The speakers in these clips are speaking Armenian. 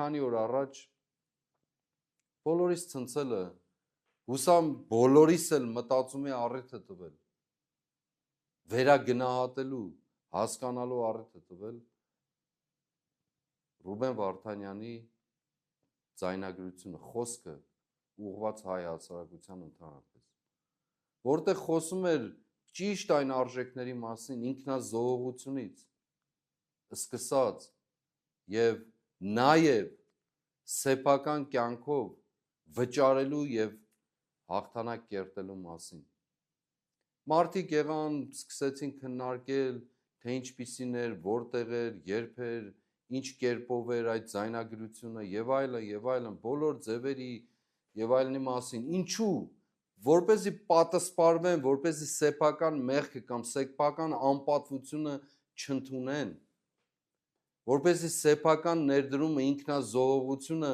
քանի օր առաջ բոլորիս ցնցելը, հուսամ բոլորիս էլ մտածումի առիթ է տվել, վերագնահատելու, հասկանալու առիթ է տվել Ռուբեն Վարդանյանի ձայնագրությունը, խոսքը ուղղված հայ հասարակության ընդհանրապես, որտեղ խոսում էր ճիշտ այն արժեքների մասին, ինքնազոհողությունից սկսած եւ նաեւ սեփական կյանքով վճարելու եւ հաղթանակ կերտելու մասին։ Մարդիկ եղան, սկսեցին քննարկել, թե ինչպիսին էր, որտեղ էր, երբ էր, ինչ կերպով էր այդ ձայնագրությունը եւ այլն, բոլոր ձևերի եւ այլնի մասին։ Ինչու? Որպեսզի պատասպարվեն, որպեսզի սեփական մեղքը կամ սեփական անպատվությունը չընդունեն, որպեսզի սեփական ներդրումը, ինքնազոհողությունը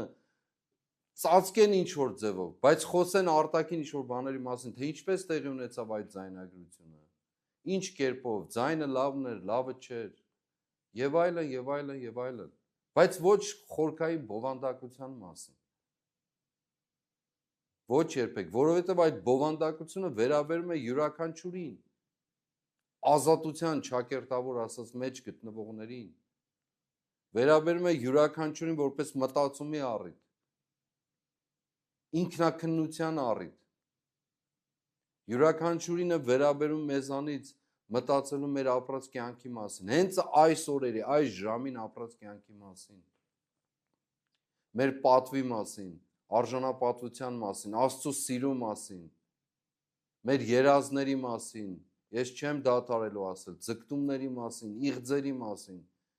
ծածկեն ինչ-որ ձևով, բայց խոսեն արտաքին ինչ-որ բաների մասին, թե ինչպես տեղի ունեցավ այդ ձայնագրությունը, ինչ կերպով, ձայնը լավն էր, լավը չէր, եւ այլն, բայց ոչ խորքային բովանդակության մասին։ Ոչ երբեք, որովհետև այդ բովանդակությունը վերաբերում է յուրաքանչյուրին, ազատության ճակերտավոր ասած մեջ գտնվողներին, վերաբերում է յուրաքանչյուրին որպես մտածումի առիթ, ինքնակնության առիթ, յուրաքանչյուրին է վերաբերում մեզանից մտածելու մեր ապրած կյանքի մասին, հենց այս օրերի, այս ժամին ապրած կյանքի մասին, մեր պատվի մասին, արժանապատվության մասին, Աստծո սիրո մասին, մեր երազների մասին, ես չեմ դադարելու ասել, ձգտումների մասին, իղձերի մասին,